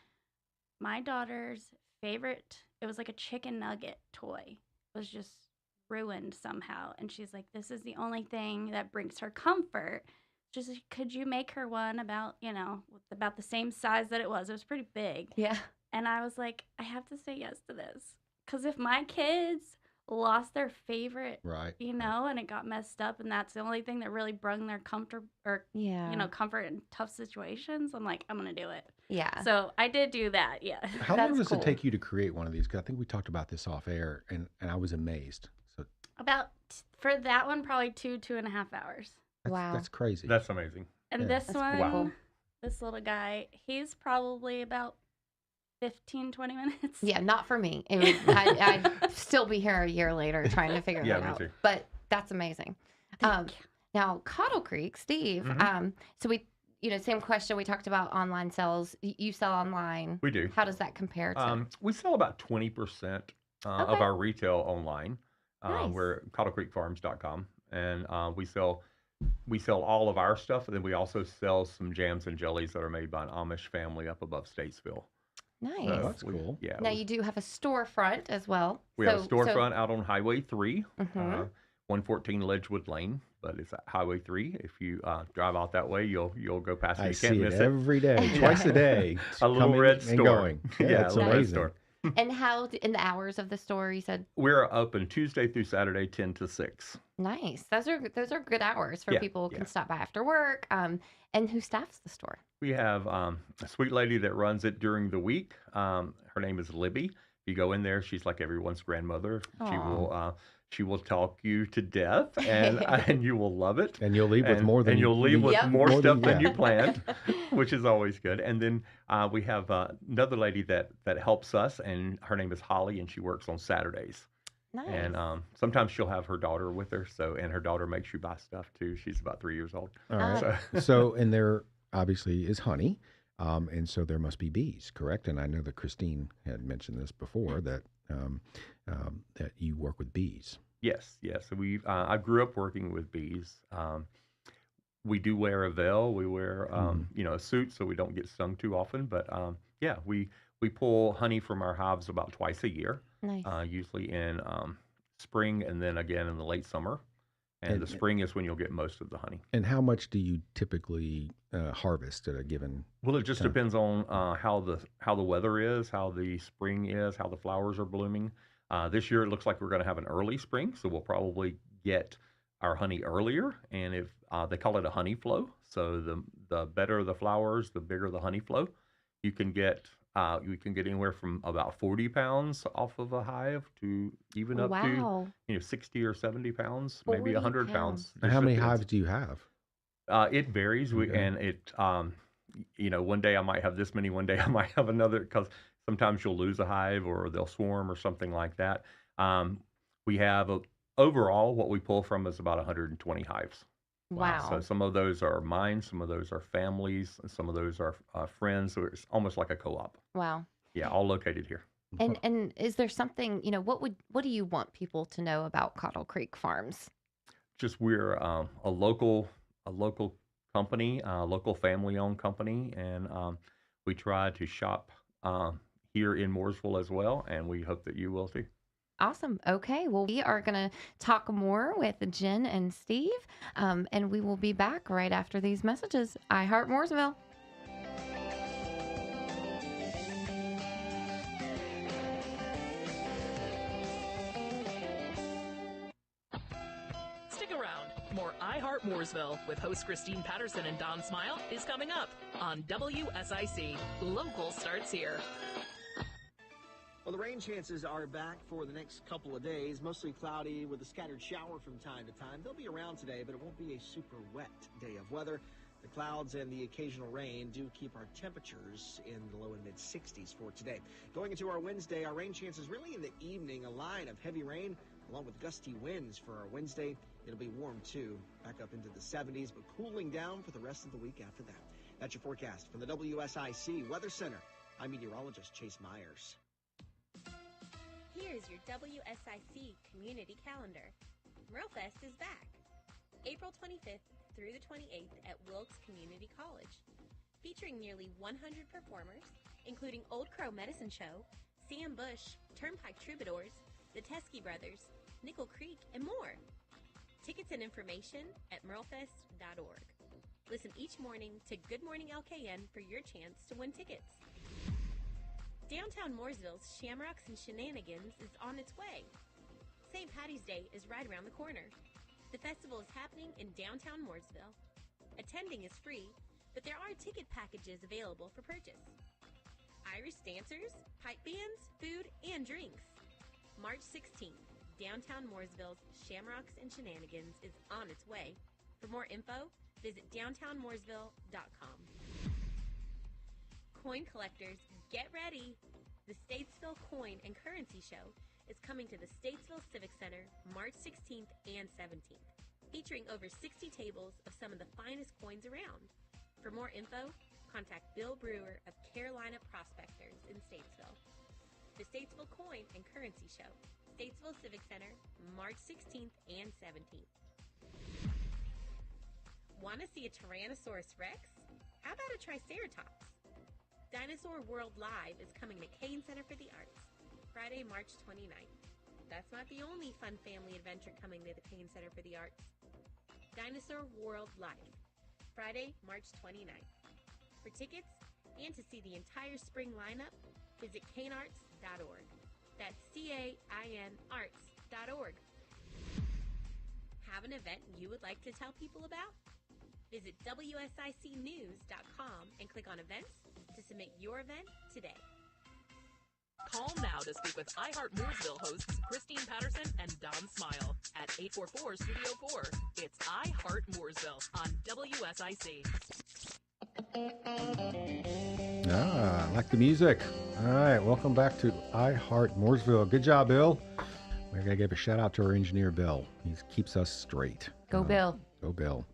my daughter's favorite, it was like a chicken nugget toy, was just ruined somehow. And she's like, this is the only thing that brings her comfort. Just like, could you make her one about, about the same size that it was? It was pretty big. Yeah. And I was like, I have to say yes to this. Because if my kids lost their favorite, right, and it got messed up, and that's the only thing that really brung their comfort or, comfort in tough situations, I'm like, I'm going to do it. Yeah. So I did do that. Yeah. How long does it take you to create one of these? Because I think we talked about this off air, and I was amazed. So For that one, probably 2.5 hours. That's crazy. That's amazing. And this one, this little guy, he's probably about 15, 20 minutes. Yeah, not for me. I'd still be here a year later trying to figure it out. Too. But that's amazing. Now, Cottle Creek, Steve. So we, same question. We talked about online sales. You sell online. We do. How does that compare to? We sell about 20% of our retail online. Nice. We're at cottlecreekfarms.com, and we sell all of our stuff, and then we also sell some jams and jellies that are made by an Amish family up above Statesville. Nice. So that's cool. Yeah. Now you do have a storefront as well. We have a storefront out on Highway 3, 114 Ledgewood Lane, but it's at Highway 3. If you drive out that way, you'll go past it. I You see can't it miss it every day, twice a day. A little red store. Going. Yeah, it's a little red store. And how in the hours of the store, you said? We're open Tuesday through Saturday, 10 to 6. Nice. Those are good hours for people who can stop by after work. And who staffs the store? We have a sweet lady that runs it during the week. Her name is Libby. If you go in there, she's like everyone's grandmother. She will talk you to death, and you will love it. And you'll leave with more than more stuff than you planned, which is always good. And then we have another lady that helps us, and her name is Holly, and she works on Saturdays. Nice. And sometimes she'll have her daughter with her, and her daughter makes you buy stuff too. She's about 3 years old. All right. So and there obviously is honey, and so there must be bees, correct? And I know that Christine had mentioned this before, that that you work with bees. Yes. So I grew up working with bees. We do wear a veil. We wear a suit so we don't get stung too often. But we pull honey from our hives about twice a year. Nice. Usually in spring and then again in the late summer. And the spring is when you'll get most of the honey. And how much do you typically harvest at a given? Well, it just depends on how the weather is, how the spring is, how the flowers are blooming. This year it looks like we're going to have an early spring, so we'll probably get our honey earlier. And if they call it a honey flow, so the better the flowers, the bigger the honey flow. You can get anywhere from about 40 pounds off of a hive to even up to 60 or 70 pounds, maybe 100 pounds. And how many hives do you have? It varies. One day I might have this many, one day I might have another, because sometimes you'll lose a hive or they'll swarm or something like that. We have overall what we pull from is about 120 hives. Wow. So some of those are mine, some of those are families, and some of those are friends. So it's almost like a co-op. Wow. Yeah, all located here. And is there something, what do you want people to know about Cottle Creek Farms? Just we're a local company, a local family-owned company, and we try to shop here in Mooresville as well, and we hope that you will too. Awesome. Okay. Well, we are going to talk more with Jenn and Steve, and we will be back right after these messages. I Heart Mooresville. Stick around. More I Heart Mooresville with host Christine Patterson and Don Smyle is coming up on WSIC. Local starts here. Well, the rain chances are back for the next couple of days. Mostly cloudy with a scattered shower from time to time. They'll be around today, but it won't be a super wet day of weather. The clouds and the occasional rain do keep our temperatures in the low and mid 60s for today. Going into our Wednesday, our rain chances really in the evening. A line of heavy rain along with gusty winds for our Wednesday It'll be warm, too, back up into the 70s, but cooling down for the rest of the week after that. That's your forecast from the WSIC Weather Center. I'm meteorologist Chase Myers. Here's your WSIC community calendar. MuralFest is back. April 25th through the 28th at Wilkes Community College. Featuring nearly 100 performers, including Old Crow Medicine Show, Sam Bush, Turnpike Troubadours, the Teskey Brothers, Nickel Creek, and more. Tickets and information at muralfest.org. Listen each morning to Good Morning LKN for your chance to win tickets. Downtown Mooresville's Shamrocks and Shenanigans is on its way. St. Patty's Day is right around the corner. The festival is happening in downtown Mooresville. Attending is free, but there are ticket packages available for purchase. Irish dancers, pipe bands, food, and drinks. March 16th, downtown Mooresville's Shamrocks and Shenanigans is on its way. For more info, visit downtownmooresville.com. Coin collectors, get ready! The Statesville Coin and Currency Show is coming to the Statesville Civic Center March 16th and 17th, featuring over 60 tables of some of the finest coins around. For more info, contact Bill Brewer of Carolina Prospectors in Statesville. The Statesville Coin and Currency Show, Statesville Civic Center, March 16th and 17th. Want to see a Tyrannosaurus Rex? How about a Triceratops? Dinosaur World Live is coming to Kane Center for the Arts, Friday, March 29th. That's not the only fun family adventure coming to the Kane Center for the Arts. Dinosaur World Live, Friday, March 29th. For tickets and to see the entire spring lineup, visit canearts.org. That's CAIN arts.org. Have an event you would like to tell people about? Visit WSICnews.com and click on events to submit your event today. Call now to speak with iHeart Mooresville hosts Christine Patterson and Don Smyle at 844-STUDIO-4. It's iHeart Mooresville on WSIC. I like the music. All right, welcome back to iHeart Mooresville. Good job, Bill. We're going to give a shout out to our engineer, Bill. He keeps us straight. Go, Bill. Go, Bill.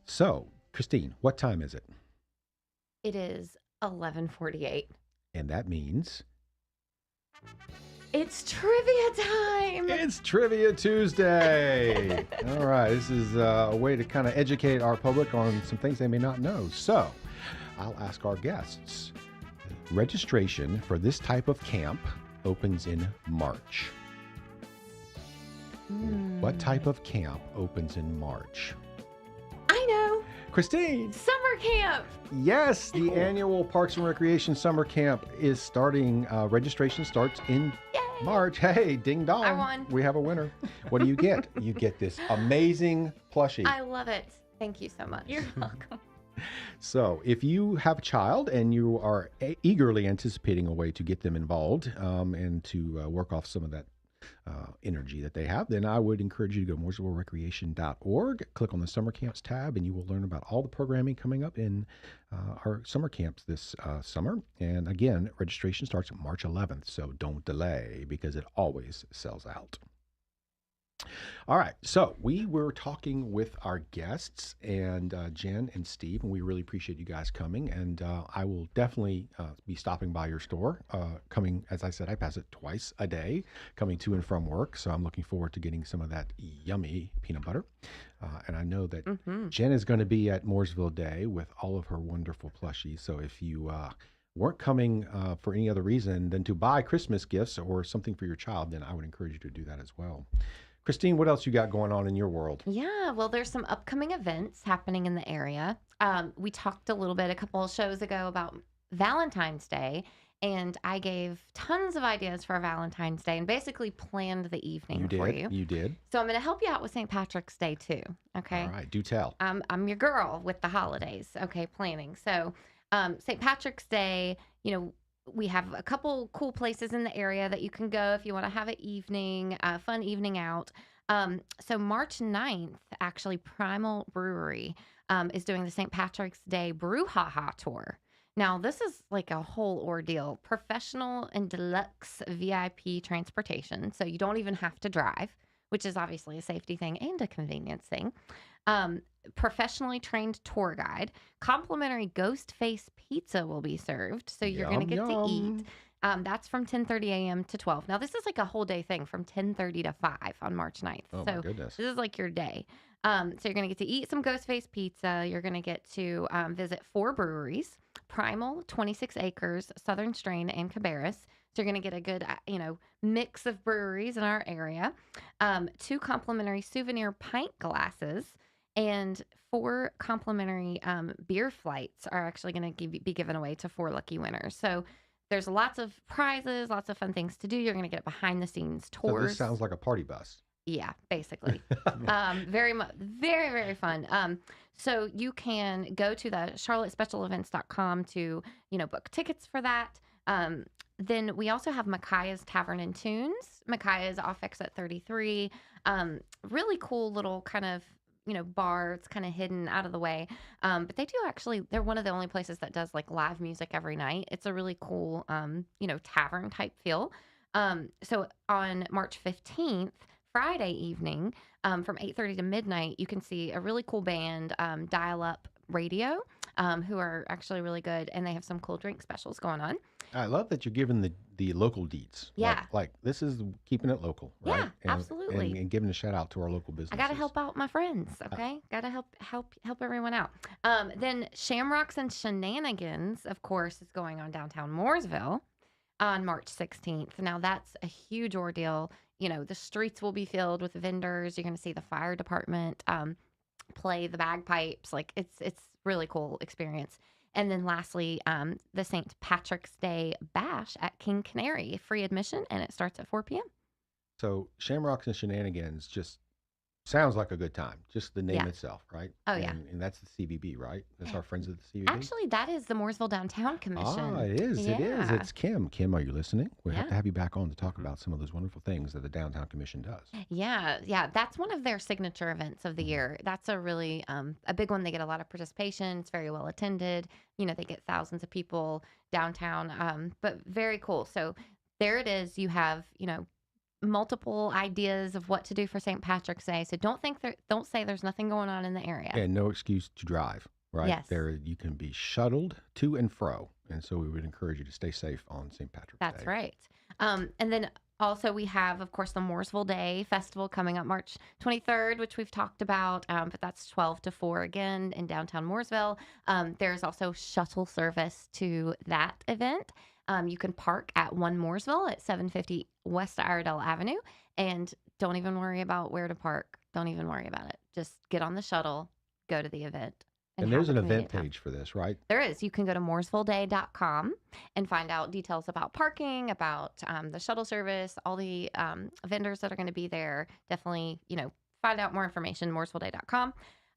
So, Christine, what time is it? It is 11:48. And that means... It's trivia time. It's Trivia Tuesday. All right, this is a way to kind of educate our public on some things they may not know. So, I'll ask our guests. Registration for this type of camp opens in March. What type of camp opens in March? I know. Christine. Summer camp. Yes, the annual Parks and Recreation Summer Camp is starting. Registration starts in March. Hey, ding dong. I won. We have a winner. What do you get? You get this amazing plushie. I love it. Thank you so much. You're welcome. So if you have a child and you are eagerly anticipating a way to get them involved and to work off some of that energy that they have, then I would encourage you to go to mooresvillerecreation.org, click on the summer camps tab, and you will learn about all the programming coming up in our summer camps this summer. And again, registration starts March 11th, so don't delay because it always sells out. All right, so we were talking with our guests, and Jen and Steve, and we really appreciate you guys coming. And I will definitely be stopping by your store. Coming, as I said, I pass it twice a day, coming to and from work. So I'm looking forward to getting some of that yummy peanut butter. And I know that Jen is going to be at Mooresville Day with all of her wonderful plushies. So if you weren't coming for any other reason than to buy Christmas gifts or something for your child, then I would encourage you to do that as well. Christine, what else you got going on in your world? Yeah, well, there's some upcoming events happening in the area. We talked a little bit a couple of shows ago about Valentine's Day, and I gave tons of ideas for Valentine's Day and basically planned the evening for you. You did. So I'm going to help you out with St. Patrick's Day too. Okay. All right, do tell. I'm your girl with the holidays. Okay, planning. So St. Patrick's Day, you know, we have a couple cool places in the area that you can go if you want to have an evening, fun evening out. So March 9th, actually, Primal Brewery is doing the St. Patrick's Day Brouhaha Tour. Now, this is like a whole ordeal. Professional and deluxe VIP transportation, so you don't even have to drive, which is obviously a safety thing and a convenience thing. Professionally trained tour guide. Complimentary ghost face pizza will be served. So you're going to get to eat. That's from 10:30 a.m. to 12. Now, this is like a whole day thing from 10:30 to 5 on March 9th. Oh, so my goodness. this is like your day. So you're going to get to eat some ghost face pizza. You're going to get to visit 4 breweries: Primal, 26 Acres, Southern Strain, and Cabarrus. So you're going to get a good, mix of breweries in our area. 2 complimentary souvenir pint glasses, and 4 complimentary beer flights are actually going to be given away to 4 lucky winners. So there's lots of prizes, lots of fun things to do. You're going to get behind-the-scenes tours. So this sounds like a party bus. Yeah, basically. Very, very fun. So you can go to the charlottespecialevents.com to, book tickets for that. Then we also have Micaiah's Tavern and Tunes. Micaiah's off Exit 33. Really cool little kind of, bar. It's kind of hidden out of the way. But they do actually, they're one of the only places that does like live music every night. It's a really cool, tavern type feel. So on March 15th, Friday evening, from 8:30 to midnight, you can see a really cool band, Dial Up Radio, who are actually really good, and they have some cool drink specials going on. I love that you're giving the local deets. Yeah. Like this is keeping it local, right? Yeah, absolutely. And giving a shout out to our local businesses. I got to help out my friends, okay? Got to help everyone out. Then Shamrocks and Shenanigans, of course, is going on downtown Mooresville on March 16th. Now, that's a huge ordeal. The streets will be filled with vendors. You're going to see the fire department play the bagpipes. Like, it's really cool experience. And then lastly, the St. Patrick's Day Bash at King Canary, free admission, and it starts at 4 p.m. So Shamrocks and Shenanigans just sounds like a good time. Just the name itself, right? Oh, yeah. And that's the CVB, right? That's our friends at the CVB? Actually, that is the Mooresville Downtown Commission. It is. Yeah. It is. It's Kim. Kim, are you listening? We have to have you back on to talk about some of those wonderful things that the Downtown Commission does. Yeah. That's one of their signature events of the year. That's a really a big one. They get a lot of participation. It's very well attended. They get thousands of people downtown, but very cool. So there it is. You have, multiple ideas of what to do for St. Patrick's Day. So don't say there's nothing going on in the area. And no excuse to drive, right? Yes. There you can be shuttled to and fro. And so we would encourage you to stay safe on St. Patrick's Day. That's right. And then also we have, of course, the Mooresville Day Festival coming up March 23rd, which we've talked about, but that's 12 to 4 again in downtown Mooresville. There's also shuttle service to that event. You can park at 1 Mooresville at 750 West Iredell Avenue, and don't even worry about where to park. Don't even worry about it. Just get on the shuttle, go to the event. And there's an event page for this, right? There is. You can go to mooresvilleday.com and find out details about parking, about the shuttle service, all the vendors that are going to be there. Definitely, find out more information, mooresvilleday.com.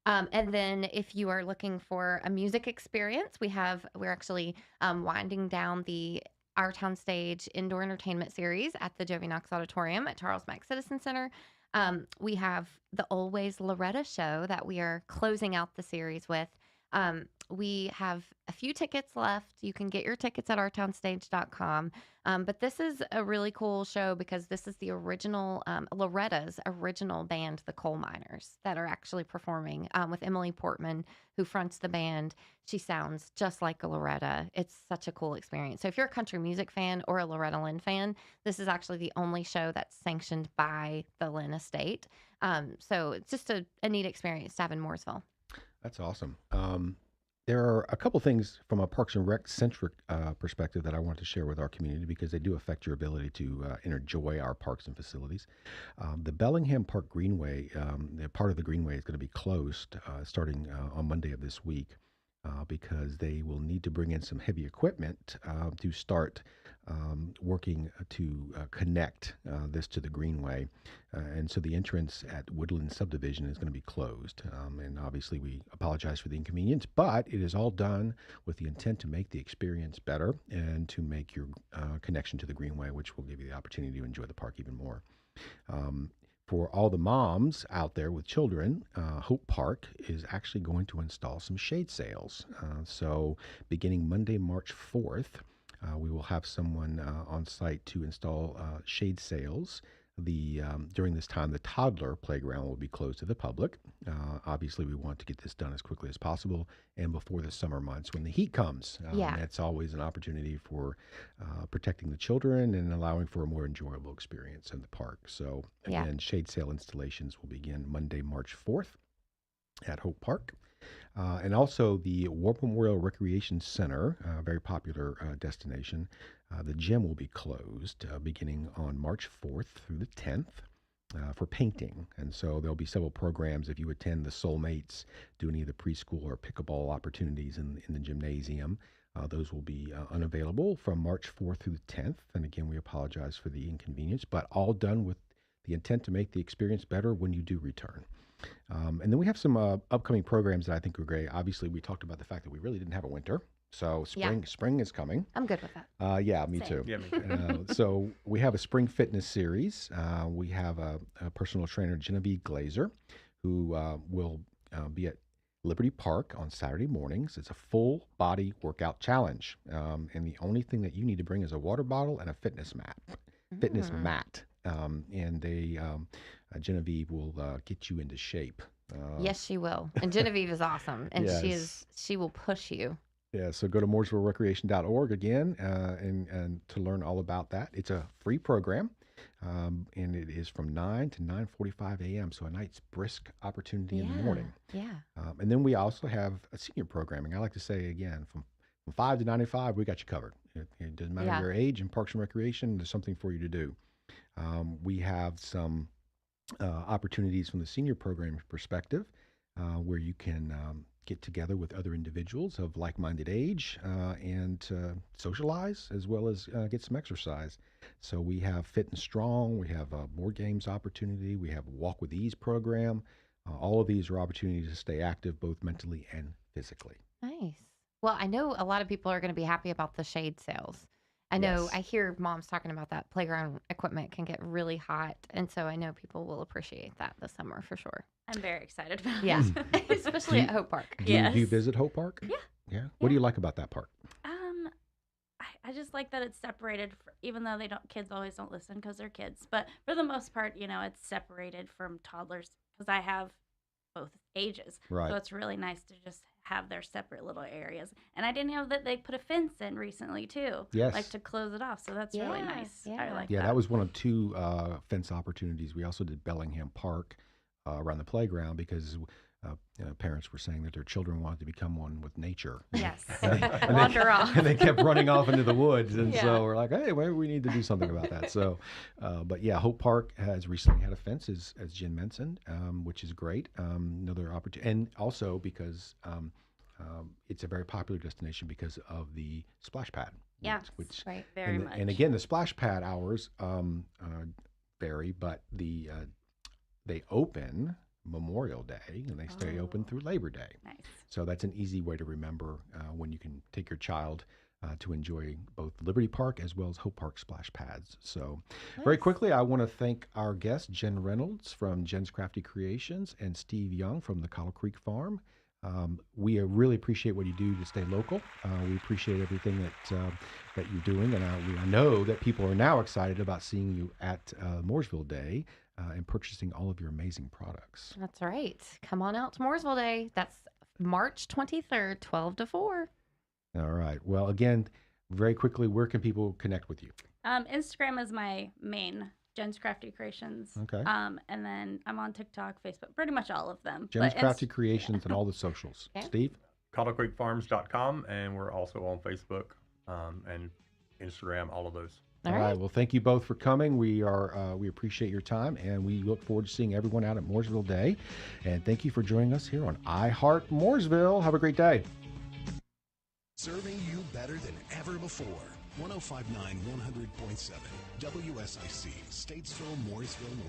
And then if you are looking for a music experience, we're actually winding down the Our Town Stage Indoor Entertainment Series at the Jovi Knox Auditorium at Charles Mack Citizen Center. We have the Always Loretta show that we are closing out the series with. We have a few tickets left. You can get your tickets at ourtownstage.com. But this is a really cool show because this is the original, Loretta's original band, the Coal Miners, that are actually performing with Emily Portman, who fronts the band. She sounds just like a Loretta. It's such a cool experience. So if you're a country music fan or a Loretta Lynn fan, this is actually the only show that's sanctioned by the Lynn estate. So it's just a neat experience to have in Mooresville. That's awesome. There are a couple things from a Parks and Rec centric perspective that I want to share with our community because they do affect your ability to enjoy our parks and facilities. The Bellingham Park Greenway, part of the Greenway is going to be closed starting on Monday of this week because they will need to bring in some heavy equipment to start working to connect this to the Greenway. And so the entrance at Woodland Subdivision is going to be closed. And obviously we apologize for the inconvenience, but it is all done with the intent to make the experience better and to make your connection to the Greenway, which will give you the opportunity to enjoy the park even more. For all the moms out there with children, Hope Park is actually going to install some shade sails. So beginning Monday, March 4th, we will have someone on site to install shade sails During this time, the toddler playground will be closed to the public. Obviously, we want to get this done as quickly as possible and before the summer months when the heat comes. That's always an opportunity for protecting the children and allowing for a more enjoyable experience in the park. So, again, shade sail installations will begin Monday, March 4th at Hope Park. And also the War Memorial Recreation Center, a very popular destination. The gym will be closed beginning on March 4th through the 10th for painting. And so there'll be several programs if you attend the Soulmates, do any of the preschool or pickleball opportunities in the gymnasium. Those will be unavailable from March 4th through the 10th. And again, we apologize for the inconvenience, but all done with the intent to make the experience better when you do return. And then we have some upcoming programs that I think are great. Obviously, we talked about the fact that we really didn't have a winter. So spring is coming. I'm good with that. Yeah, me too. Yeah, me too. So we have a spring fitness series. We have a personal trainer, Genevieve Glazer, who will be at Liberty Park on Saturday mornings. It's a full body workout challenge. And the only thing that you need to bring is a water bottle and a fitness mat. And Genevieve will get you into shape. Yes, she will. And Genevieve is awesome. And she will push you. Yeah, so go to mooresvillerecreation.org again and to learn all about that. It's a free program, and it is from 9 to 9:45 a.m., so a nice brisk opportunity in the morning. Yeah. And then we also have a senior programming. I like to say, again, from 5 to 95, we got you covered. It doesn't matter your age. In Parks and Recreation, there's something for you to do. We have some opportunities from the senior program perspective where you can get together with other individuals of like-minded age and socialize as well as get some exercise. So we have Fit and Strong, we have a board games opportunity, we have Walk with Ease program. All of these are opportunities to stay active both mentally and physically. Nice. Well, I know a lot of people are going to be happy about the shade sales. I know I hear moms talking about that playground equipment can get really hot. And so I know people will appreciate that this summer for sure. I'm very excited about Yeah, it. especially at Hope Park. Do you visit Hope Park? Yeah. What do you like about that park? I just like that it's separated, even though kids always don't listen because they're kids. But for the most part, it's separated from toddlers because I have both ages. Right. So it's really nice to just have their separate little areas. And I didn't know that they put a fence in recently too. Yes. Like to close it off. So that's really nice. I like Yeah, that. that was one of two fence opportunities. We also did Bellingham Park around the playground because parents were saying that their children wanted to become one with nature. Yes. Wander off. And they kept running off into the woods. And so we're like, hey, maybe we need to do something about that. So, but yeah, Hope Park has recently had a fence, as Jen mentioned, which is great. Another opportunity. And also because it's a very popular destination because of the splash pad. Yeah, which right. Very much. And again, the splash pad hours vary, but they open Memorial Day and they stay open through Labor Day. Nice. So that's an easy way to remember when you can take your child to enjoy both Liberty Park as well as Hope Park splash pads. So very quickly, I want to thank our guests, Jenn Reynolds from Jenn's Crafty Creations and Steve Young from the Cottle Creek Farm. We really appreciate what you do to stay local. We appreciate everything that you're doing, and I know that people are now excited about seeing you at Mooresville Day and purchasing all of your amazing products. That's right. Come on out to Mooresville Day. That's March 23rd, 12 to 4. All right. Well, again, very quickly, where can people connect with you? Instagram is my main, Jenn's Crafty Creations. Okay. And then I'm on TikTok, Facebook, pretty much all of them. Jenn's Crafty Creations and all the socials. Okay. Steve? CottleCreekFarms.com, and we're also on Facebook and Instagram, all of those. All right. Well, thank you both for coming. We appreciate your time, and we look forward to seeing everyone out at Mooresville Day. And thank you for joining us here on I Heart Mooresville. Have a great day. Serving you better than ever before. 105.9, 100.7, WSIC, Statesville, Mooresville,